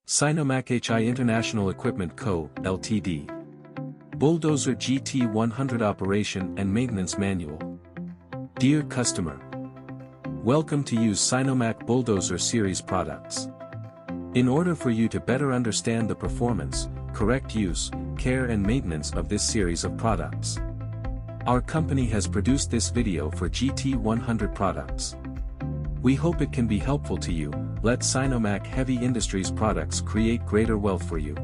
Sinomach HI International Equipment Co., Ltd. Bulldozer GT100 Operation and Maintenance Manual. Dear customer, welcome to use Sinomach Bulldozer series products. In order for you to better understand the performance, correct use, care and maintenance of this series of products, our company has produced this video for GT100 products. We hope it can be helpful to you. Let Sinomach Heavy Industries products create greater wealth for you.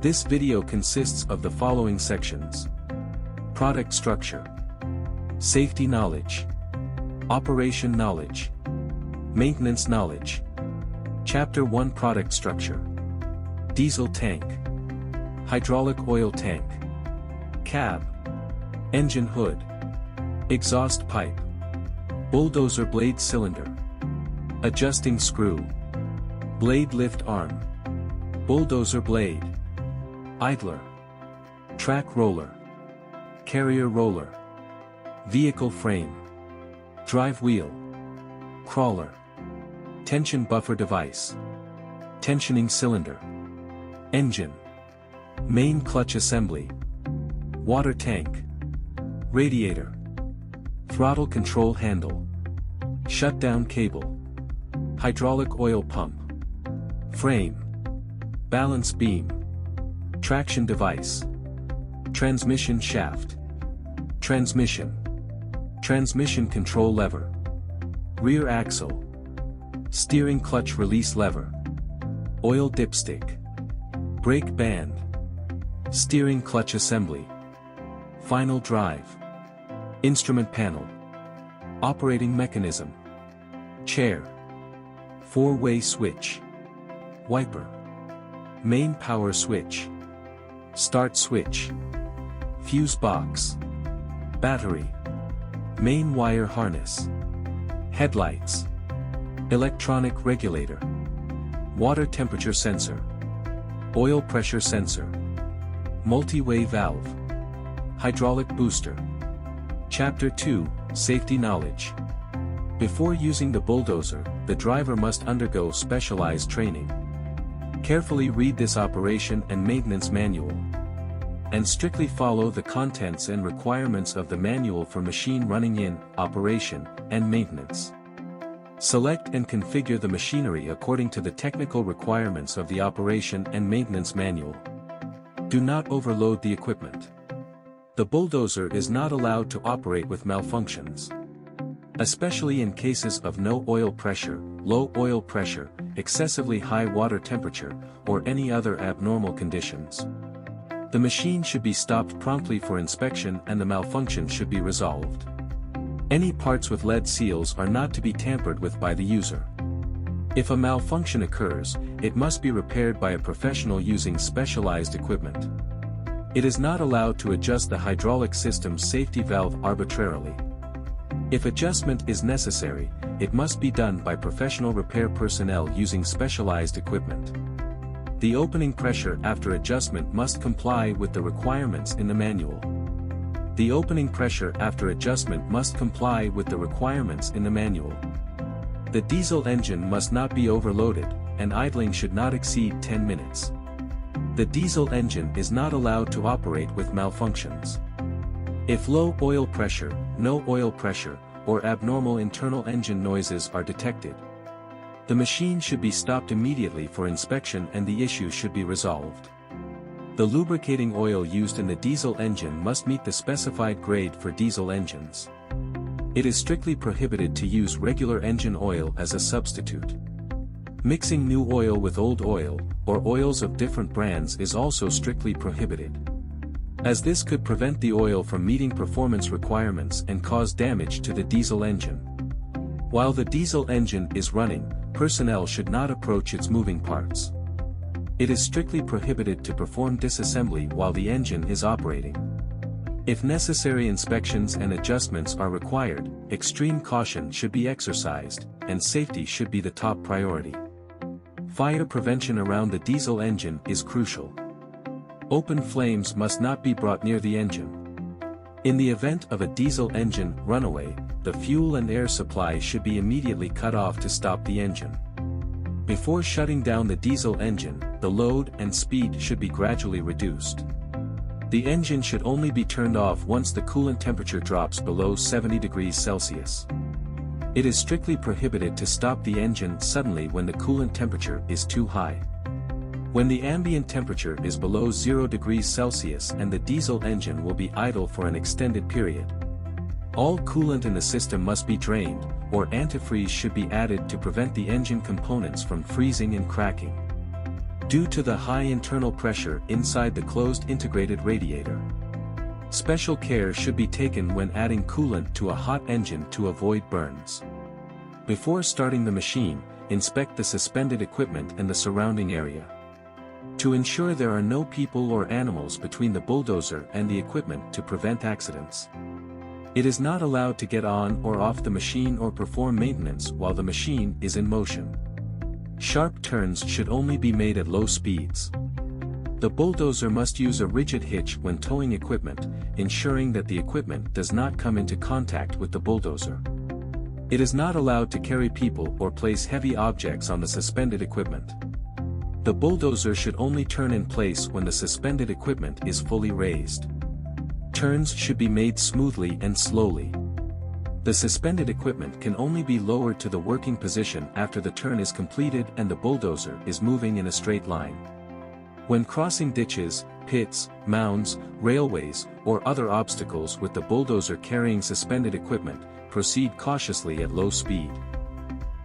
This video consists of the following sections: product structure, safety knowledge, operation knowledge, maintenance knowledge. Chapter 1: Product structure. Diesel tank, hydraulic oil tank, cab, engine hood, exhaust pipe, bulldozer blade cylinder, adjusting screw, blade lift arm, bulldozer blade, idler, track roller, carrier roller, vehicle frame, drive wheel, crawler, tension buffer device, tensioning cylinder, engine, main clutch assembly, water tank, radiator, throttle control handle, shutdown cable, hydraulic oil pump, frame, balance beam, traction device, transmission shaft, transmission control lever, rear axle, steering clutch release lever, oil dipstick, brake band, steering clutch assembly, final drive, instrument panel, operating mechanism, chair, four-way switch, wiper, main power switch, start switch, fuse box, battery, main wire harness, headlights, electronic regulator, water temperature sensor, oil pressure sensor, multi-way valve, hydraulic booster. Chapter 2: Safety knowledge. Before using the bulldozer, the driver must undergo specialized training. Carefully read this operation and maintenance manual, and strictly follow the contents and requirements of the manual for machine running in, operation, and maintenance. Select and configure the machinery according to the technical requirements of the operation and maintenance manual. Do not overload the equipment. The bulldozer is not allowed to operate with malfunctions, especially in cases of no oil pressure, low oil pressure, excessively high water temperature, or any other abnormal conditions. The machine should be stopped promptly for inspection and the malfunction should be resolved. Any parts with lead seals are not to be tampered with by the user. If a malfunction occurs, it must be repaired by a professional using specialized equipment. It is not allowed to adjust the hydraulic system's safety valve arbitrarily. If adjustment is necessary, it must be done by professional repair personnel using specialized equipment. The opening pressure after adjustment must comply with the requirements in the manual. The opening pressure after adjustment must comply with the requirements in the manual. The diesel engine must not be overloaded, and idling should not exceed 10 minutes. The diesel engine is not allowed to operate with malfunctions. If low oil pressure, no oil pressure, or abnormal internal engine noises are detected, the machine should be stopped immediately for inspection and the issue should be resolved. The lubricating oil used in the diesel engine must meet the specified grade for diesel engines. It is strictly prohibited to use regular engine oil as a substitute. Mixing new oil with old oil, or oils of different brands is also strictly prohibited, as this could prevent the oil from meeting performance requirements and cause damage to the diesel engine. While the diesel engine is running, personnel should not approach its moving parts. It is strictly prohibited to perform disassembly while the engine is operating. If necessary inspections and adjustments are required, extreme caution should be exercised, and safety should be the top priority. Fire prevention around the diesel engine is crucial. Open flames must not be brought near the engine. In the event of a diesel engine runaway, the fuel and air supply should be immediately cut off to stop the engine. Before shutting down the diesel engine, the load and speed should be gradually reduced. The engine should only be turned off once the coolant temperature drops below 70 degrees Celsius. It is strictly prohibited to stop the engine suddenly when the coolant temperature is too high. When the ambient temperature is below 0 degrees Celsius and the diesel engine will be idle for an extended period. All coolant in the system must be drained, or antifreeze should be added to prevent the engine components from freezing and cracking. Due to the high internal pressure inside the closed integrated radiator, special care should be taken when adding coolant to a hot engine to avoid burns. Before starting the machine, inspect the suspended equipment and the surrounding area. To ensure there are no people or animals between the bulldozer and the equipment to prevent accidents. It is not allowed to get on or off the machine or perform maintenance while the machine is in motion. Sharp turns should only be made at low speeds. The bulldozer must use a rigid hitch when towing equipment, ensuring that the equipment does not come into contact with the bulldozer. It is not allowed to carry people or place heavy objects on the suspended equipment. The bulldozer should only turn in place when the suspended equipment is fully raised. Turns should be made smoothly and slowly. The suspended equipment can only be lowered to the working position after the turn is completed and the bulldozer is moving in a straight line. When crossing ditches, pits, mounds, railways, or other obstacles with the bulldozer carrying suspended equipment, proceed cautiously at low speed.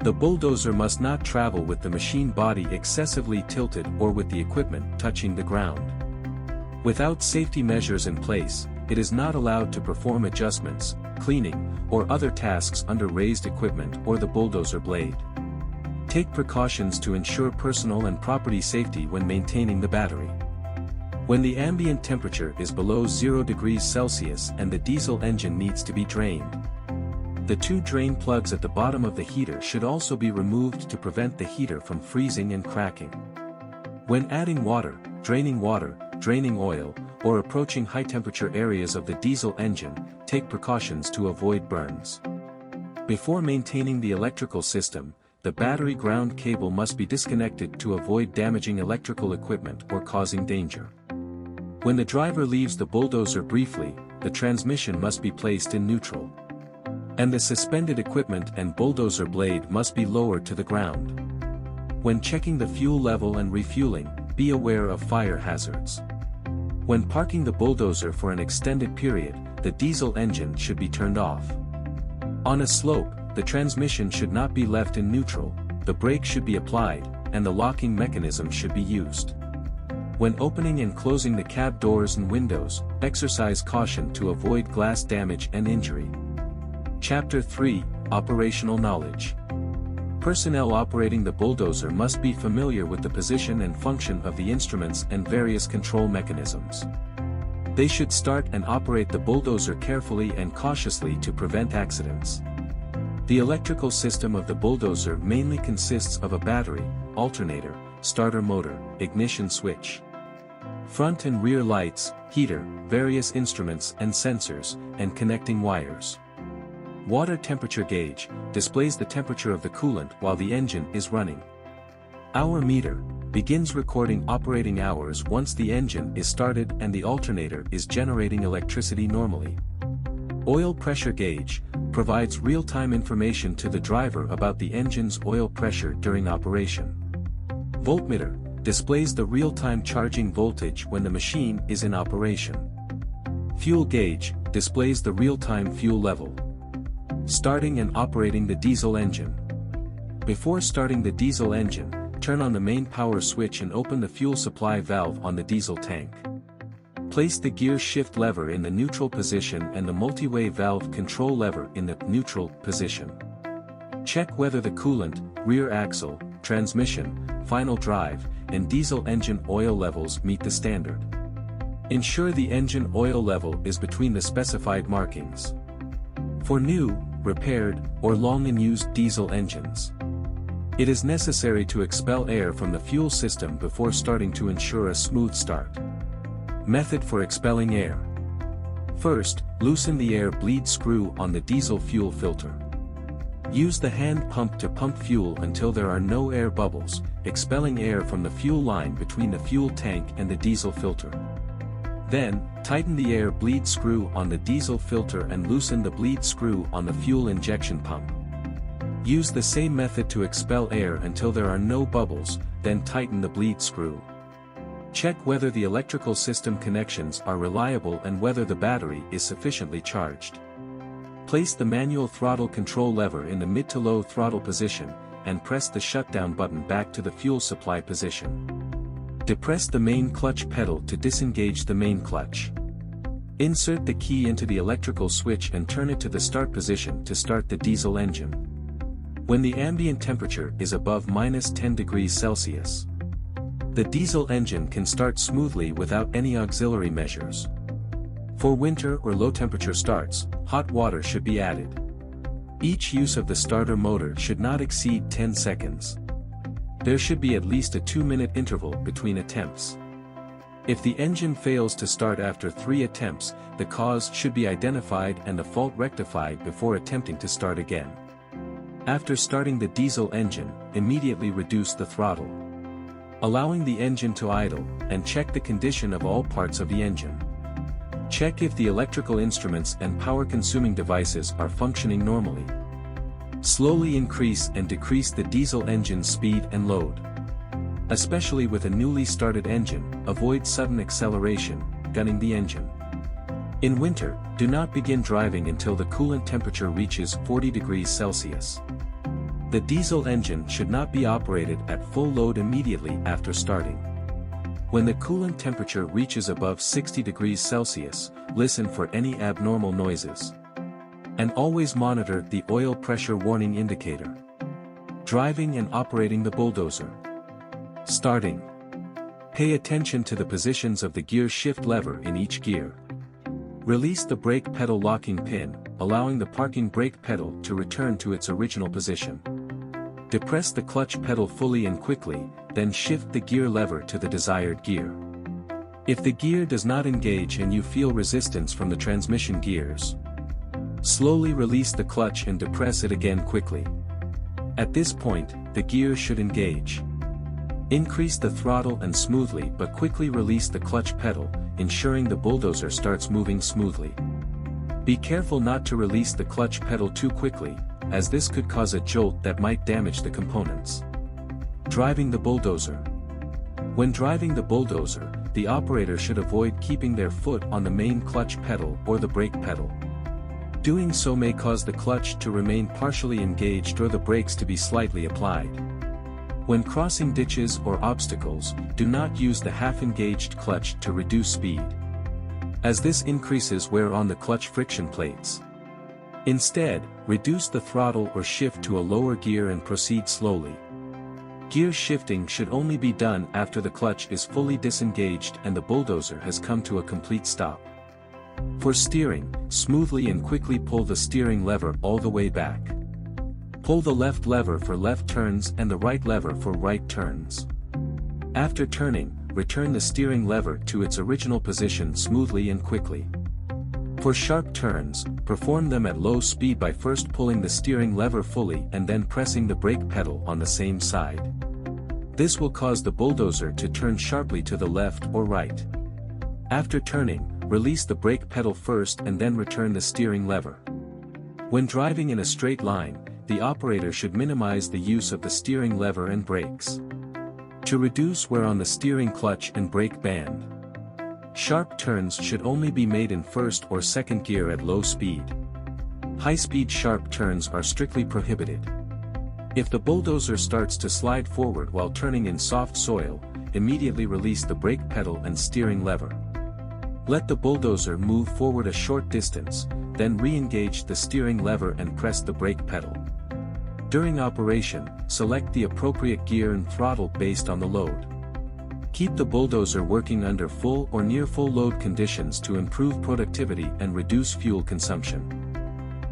The bulldozer must not travel with the machine body excessively tilted or with the equipment touching the ground. Without safety measures in place, it is not allowed to perform adjustments, cleaning, or other tasks under raised equipment or the bulldozer blade. Take precautions to ensure personal and property safety when maintaining the battery. When the ambient temperature is below 0 degrees Celsius and the diesel engine needs to be drained, the two drain plugs at the bottom of the heater should also be removed to prevent the heater from freezing and cracking. When adding water, draining oil, or approaching high-temperature areas of the diesel engine, take precautions to avoid burns. Before maintaining the electrical system, the battery ground cable must be disconnected to avoid damaging electrical equipment or causing danger. When the driver leaves the bulldozer briefly, the transmission must be placed in neutral. And the suspended equipment and bulldozer blade must be lowered to the ground. When checking the fuel level and refueling, be aware of fire hazards. When parking the bulldozer for an extended period, the diesel engine should be turned off. On a slope, the transmission should not be left in neutral, the brake should be applied, and the locking mechanism should be used. When opening and closing the cab doors and windows, exercise caution to avoid glass damage and injury. Chapter 3, Operational Knowledge. Personnel operating the bulldozer must be familiar with the position and function of the instruments and various control mechanisms. They should start and operate the bulldozer carefully and cautiously to prevent accidents. The electrical system of the bulldozer mainly consists of a battery, alternator, starter motor, ignition switch, front and rear lights, heater, various instruments and sensors, and connecting wires. Water temperature gauge displays the temperature of the coolant while the engine is running. Hour meter begins recording operating hours once the engine is started and the alternator is generating electricity normally. Oil pressure gauge provides real-time information to the driver about the engine's oil pressure during operation. Voltmeter displays the real-time charging voltage when the machine is in operation. Fuel gauge displays the real-time fuel level. Starting and operating the diesel engine. Before starting the diesel engine, turn on the main power switch and open the fuel supply valve on the diesel tank. Place the gear shift lever in the neutral position and the multi-way valve control lever in the neutral position. Check whether the coolant, rear axle, transmission, final drive, and diesel engine oil levels meet the standard. Ensure the engine oil level is between the specified markings. For new, repaired, or long-in-use diesel engines, it is necessary to expel air from the fuel system before starting to ensure a smooth start. Method for expelling air. First, loosen the air bleed screw on the diesel fuel filter. Use the hand pump to pump fuel until there are no air bubbles, expelling air from the fuel line between the fuel tank and the diesel filter. Then, tighten the air bleed screw on the diesel filter and loosen the bleed screw on the fuel injection pump. Use the same method to expel air until there are no bubbles, then tighten the bleed screw. Check whether the electrical system connections are reliable and whether the battery is sufficiently charged. Place the manual throttle control lever in the mid to low throttle position, and press the shutdown button back to the fuel supply position. Depress the main clutch pedal to disengage the main clutch. Insert the key into the electrical switch and turn it to the start position to start the diesel engine. When the ambient temperature is above -10 degrees Celsius, the diesel engine can start smoothly without any auxiliary measures. For winter or low temperature starts, hot water should be added. Each use of the starter motor should not exceed 10 seconds. There should be at least a 2-minute interval between attempts. If the engine fails to start after 3 attempts, the cause should be identified and the fault rectified before attempting to start again. After starting the diesel engine, immediately reduce the throttle, allowing the engine to idle, and check the condition of all parts of the engine. Check if the electrical instruments and power-consuming devices are functioning normally. Slowly increase and decrease the diesel engine's speed and load. Especially with a newly started engine, avoid sudden acceleration, gunning the engine. In winter, do not begin driving until the coolant temperature reaches 40 degrees Celsius. The diesel engine should not be operated at full load immediately after starting. When the coolant temperature reaches above 60 degrees Celsius, listen for any abnormal noises. And always monitor the oil pressure warning indicator. Driving and operating the bulldozer. Starting. Pay attention to the positions of the gear shift lever in each gear. Release the brake pedal locking pin, allowing the parking brake pedal to return to its original position. Depress the clutch pedal fully and quickly, then shift the gear lever to the desired gear. If the gear does not engage and you feel resistance from the transmission gears, slowly release the clutch and depress it again quickly. At this point, the gear should engage. Increase the throttle and smoothly but quickly release the clutch pedal, ensuring the bulldozer starts moving smoothly. Be careful not to release the clutch pedal too quickly, as this could cause a jolt that might damage the components. Driving the bulldozer. When driving the bulldozer, the operator should avoid keeping their foot on the main clutch pedal or the brake pedal. Doing so may cause the clutch to remain partially engaged or the brakes to be slightly applied. When crossing ditches or obstacles, do not use the half-engaged clutch to reduce speed, as this increases wear on the clutch friction plates. Instead, reduce the throttle or shift to a lower gear and proceed slowly. Gear shifting should only be done after the clutch is fully disengaged and the bulldozer has come to a complete stop. For steering, smoothly and quickly pull the steering lever all the way back. Pull the left lever for left turns and the right lever for right turns. After turning, return the steering lever to its original position smoothly and quickly. For sharp turns, perform them at low speed by first pulling the steering lever fully and then pressing the brake pedal on the same side. This will cause the bulldozer to turn sharply to the left or right. After turning, release the brake pedal first and then return the steering lever. When driving in a straight line, the operator should minimize the use of the steering lever and brakes, to reduce wear on the steering clutch and brake band. Sharp turns should only be made in first or second gear at low speed. High-speed sharp turns are strictly prohibited. If the bulldozer starts to slide forward while turning in soft soil, immediately release the brake pedal and steering lever. Let the bulldozer move forward a short distance, then re-engage the steering lever and press the brake pedal. During operation, select the appropriate gear and throttle based on the load. Keep the bulldozer working under full or near full load conditions to improve productivity and reduce fuel consumption.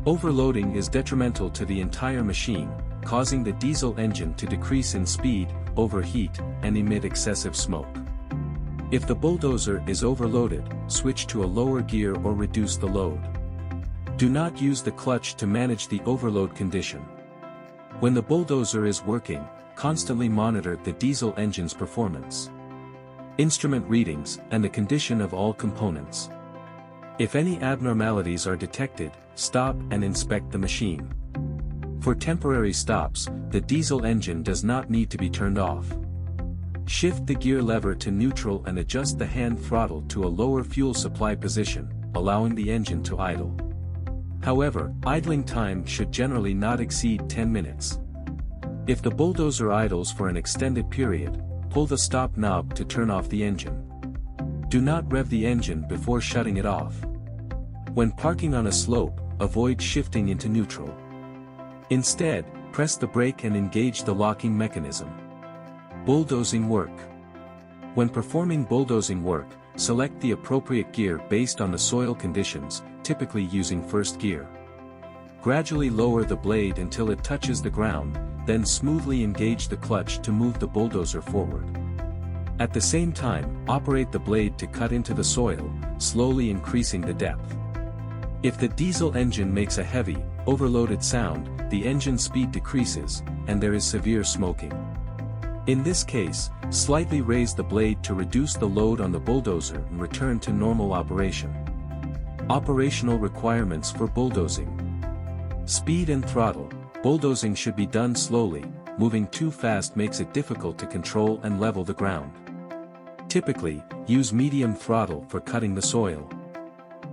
Overloading is detrimental to the entire machine, causing the diesel engine to decrease in speed, overheat, and emit excessive smoke. If the bulldozer is overloaded, switch to a lower gear or reduce the load. Do not use the clutch to manage the overload condition. When the bulldozer is working, constantly monitor the diesel engine's performance, instrument readings, and the condition of all components. If any abnormalities are detected, stop and inspect the machine. For temporary stops, the diesel engine does not need to be turned off. Shift the gear lever to neutral and adjust the hand throttle to a lower fuel supply position, allowing the engine to idle. However, idling time should generally not exceed 10 minutes. If the bulldozer idles for an extended period, pull the stop knob to turn off the engine. Do not rev the engine before shutting it off. When parking on a slope, avoid shifting into neutral. Instead, press the brake and engage the locking mechanism. Bulldozing work. When performing bulldozing work, select the appropriate gear based on the soil conditions, typically using first gear. Gradually lower the blade until it touches the ground, then smoothly engage the clutch to move the bulldozer forward. At the same time, operate the blade to cut into the soil, slowly increasing the depth. If the diesel engine makes a heavy, overloaded sound, the engine speed decreases, and there is severe smoking. In this case, slightly raise the blade to reduce the load on the bulldozer and return to normal operation. Operational requirements for bulldozing. Speed and throttle. Bulldozing should be done slowly, moving too fast makes it difficult to control and level the ground. Typically, use medium throttle for cutting the soil.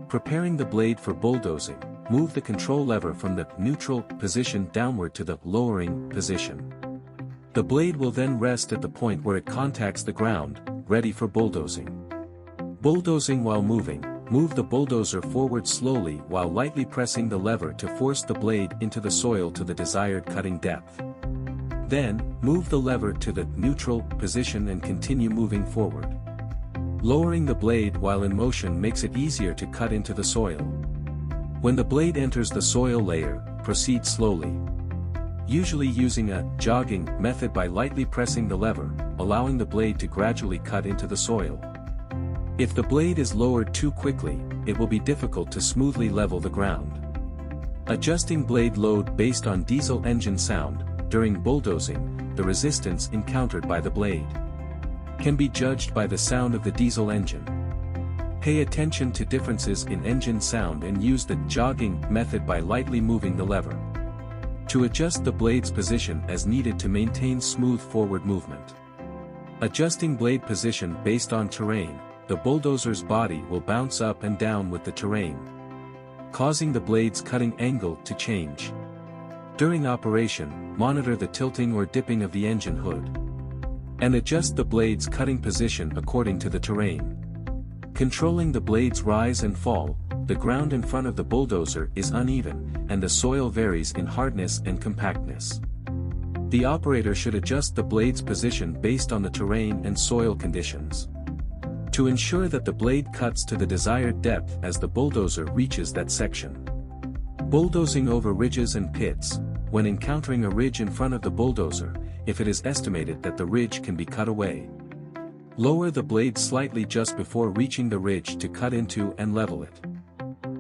Preparing the blade for bulldozing, move the control lever from the neutral position downward to the lowering position. The blade will then rest at the point where it contacts the ground, ready for bulldozing. Bulldozing while moving, move the bulldozer forward slowly while lightly pressing the lever to force the blade into the soil to the desired cutting depth. Then, move the lever to the neutral position and continue moving forward. Lowering the blade while in motion makes it easier to cut into the soil. When the blade enters the soil layer, proceed slowly. Usually using a jogging method by lightly pressing the lever, allowing the blade to gradually cut into the soil. If the blade is lowered too quickly, it will be difficult to smoothly level the ground. Adjusting blade load based on diesel engine sound. During bulldozing, the resistance encountered by the blade can be judged by the sound of the diesel engine. Pay attention to differences in engine sound and use the jogging method by lightly moving the lever to adjust the blade's position as needed to maintain smooth forward movement. Adjusting blade position based on terrain, the bulldozer's body will bounce up and down with the terrain, causing the blade's cutting angle to change. During operation, monitor the tilting or dipping of the engine hood, and adjust the blade's cutting position according to the terrain. Controlling the blade's rise and fall, the ground in front of the bulldozer is uneven, and the soil varies in hardness and compactness. The operator should adjust the blade's position based on the terrain and soil conditions, to ensure that the blade cuts to the desired depth as the bulldozer reaches that section. Bulldozing over ridges and pits. When encountering a ridge in front of the bulldozer, if it is estimated that the ridge can be cut away, lower the blade slightly just before reaching the ridge to cut into and level it.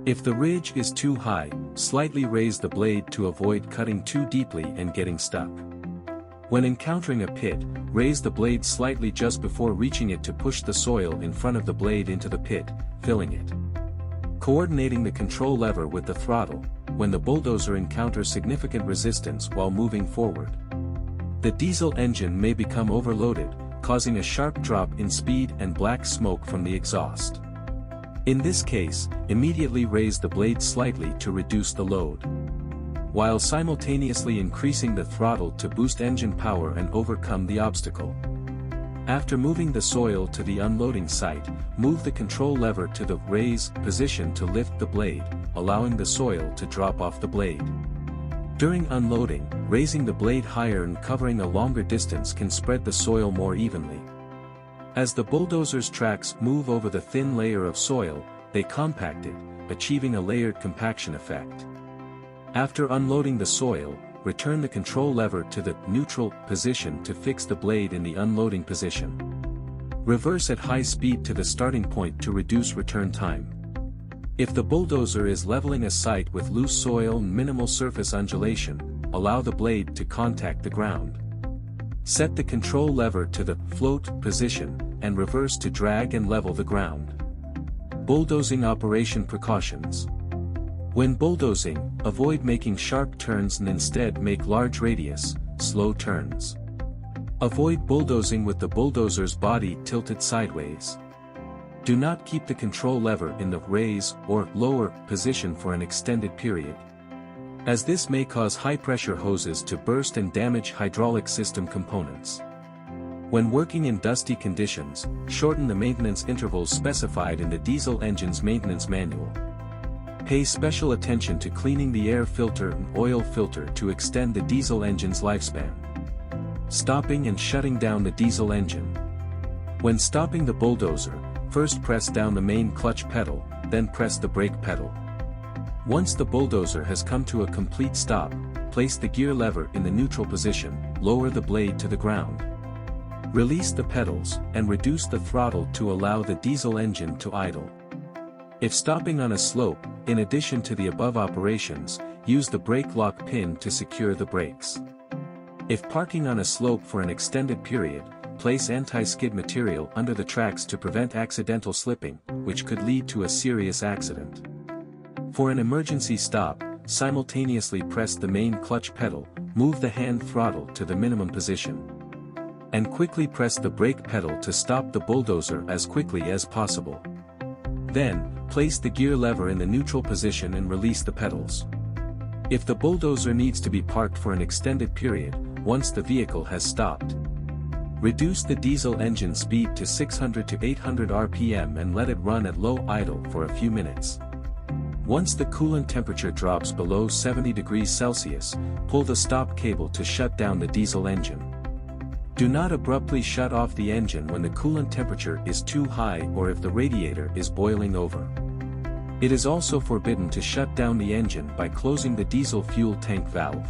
If the ridge is too high, slightly raise the blade to avoid cutting too deeply and getting stuck. When encountering a pit, raise the blade slightly just before reaching it to push the soil in front of the blade into the pit, filling it. Coordinating the control lever with the throttle. When the bulldozer encounters significant resistance while moving forward, the diesel engine may become overloaded, causing a sharp drop in speed and black smoke from the exhaust. In this case, immediately raise the blade slightly to reduce the load, while simultaneously increasing the throttle to boost engine power and overcome the obstacle. After moving the soil to the unloading site, move the control lever to the raise position to lift the blade, allowing the soil to drop off the blade. During unloading, raising the blade higher and covering a longer distance can spread the soil more evenly. As the bulldozer's tracks move over the thin layer of soil, they compact it, achieving a layered compaction effect. After unloading the soil, return the control lever to the neutral position to fix the blade in the unloading position. Reverse at high speed to the starting point to reduce return time. If the bulldozer is leveling a site with loose soil and minimal surface undulation, allow the blade to contact the ground. Set the control lever to the float position, and reverse to drag and level the ground. Bulldozing operation precautions. When bulldozing, avoid making sharp turns and instead make large radius, slow turns. Avoid bulldozing with the bulldozer's body tilted sideways. Do not keep the control lever in the raise or lower position for an extended period, as this may cause high-pressure hoses to burst and damage hydraulic system components. When working in dusty conditions, shorten the maintenance intervals specified in the diesel engine's maintenance manual. Pay special attention to cleaning the air filter and oil filter to extend the diesel engine's lifespan. Stopping and shutting down the diesel engine. When stopping the bulldozer, first press down the main clutch pedal, then press the brake pedal. Once the bulldozer has come to a complete stop, place the gear lever in the neutral position, lower the blade to the ground. Release the pedals, and reduce the throttle to allow the diesel engine to idle. If stopping on a slope, in addition to the above operations, use the brake lock pin to secure the brakes. If parking on a slope for an extended period, place anti-skid material under the tracks to prevent accidental slipping, which could lead to a serious accident. For an emergency stop, simultaneously press the main clutch pedal, move the hand throttle to the minimum position, and quickly press the brake pedal to stop the bulldozer as quickly as possible. Then, place the gear lever in the neutral position and release the pedals. If the bulldozer needs to be parked for an extended period, once the vehicle has stopped, reduce the diesel engine speed to 600 to 800 RPM and let it run at low idle for a few minutes. Once the coolant temperature drops below 70 degrees Celsius, pull the stop cable to shut down the diesel engine. Do not abruptly shut off the engine when the coolant temperature is too high or if the radiator is boiling over. It is also forbidden to shut down the engine by closing the diesel fuel tank valve,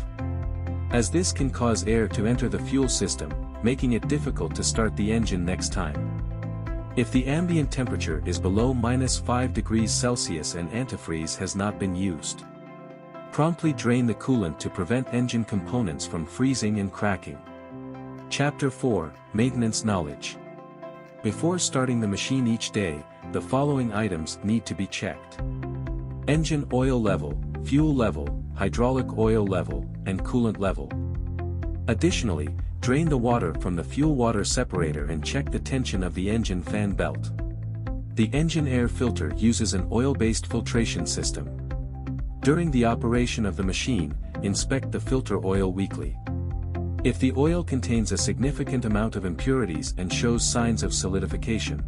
as this can cause air to enter the fuel system, making it difficult to start the engine next time. If the ambient temperature is below -5 degrees Celsius and antifreeze has not been used, promptly drain the coolant to prevent engine components from freezing and cracking. Chapter 4, Maintenance Knowledge. Before starting the machine each day, the following items need to be checked: engine oil level, fuel level, hydraulic oil level, and coolant level. Additionally, drain the water from the fuel-water separator and check the tension of the engine fan belt. The engine air filter uses an oil-based filtration system. During the operation of the machine, inspect the filter oil weekly. If the oil contains a significant amount of impurities and shows signs of solidification,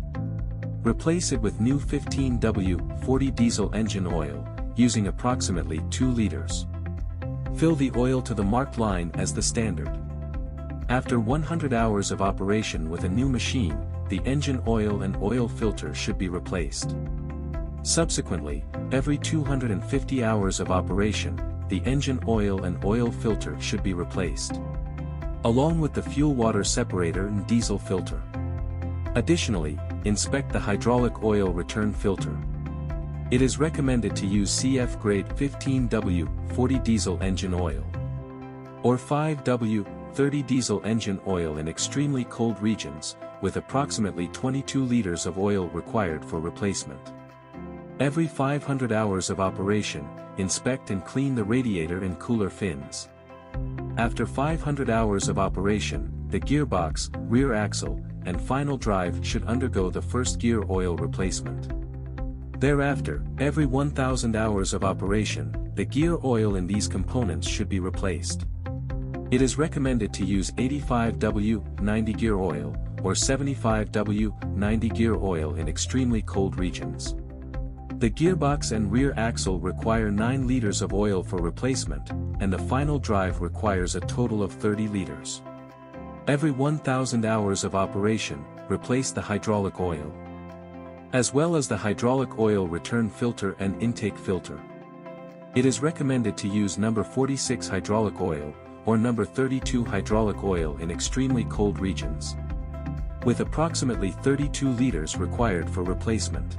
replace it with new 15W40 diesel engine oil, using approximately 2 liters. Fill the oil to the marked line as the standard. After 100 hours of operation with a new machine, the engine oil and oil filter should be replaced. Subsequently, every 250 hours of operation, the engine oil and oil filter should be replaced, along with the fuel-water separator and diesel filter. Additionally, inspect the hydraulic oil return filter. It is recommended to use CF grade 15W40 diesel engine oil, or 5W30 diesel engine oil in extremely cold regions, with approximately 22 liters of oil required for replacement. Every 500 hours of operation, inspect and clean the radiator and cooler fins. After 500 hours of operation, the gearbox, rear axle, and final drive should undergo the first gear oil replacement. Thereafter, every 1000 hours of operation, the gear oil in these components should be replaced. It is recommended to use 85W90 gear oil, or 75W90 gear oil in extremely cold regions. The gearbox and rear axle require 9 liters of oil for replacement, and the final drive requires a total of 30 liters. Every 1000 hours of operation, replace the hydraulic oil, as well as the hydraulic oil return filter and intake filter. It is recommended to use number 46 hydraulic oil, or number 32 hydraulic oil in extremely cold regions, with approximately 32 liters required for replacement.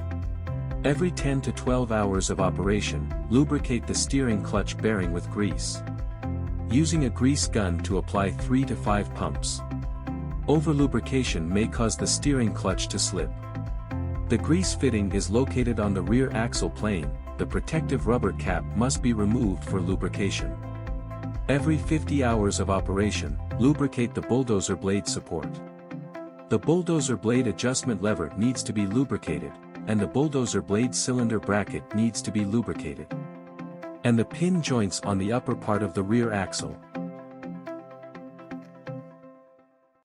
Every 10 to 12 hours of operation, lubricate the steering clutch bearing with grease. Using a grease gun to apply 3 to 5 pumps. Over-lubrication may cause the steering clutch to slip. The grease fitting is located on the rear axle plane. The protective rubber cap must be removed for lubrication. Every 50 hours of operation, lubricate the bulldozer blade support. The bulldozer blade adjustment lever needs to be lubricated, and the bulldozer blade cylinder bracket needs to be lubricated. And the pin joints on the upper part of the rear axle,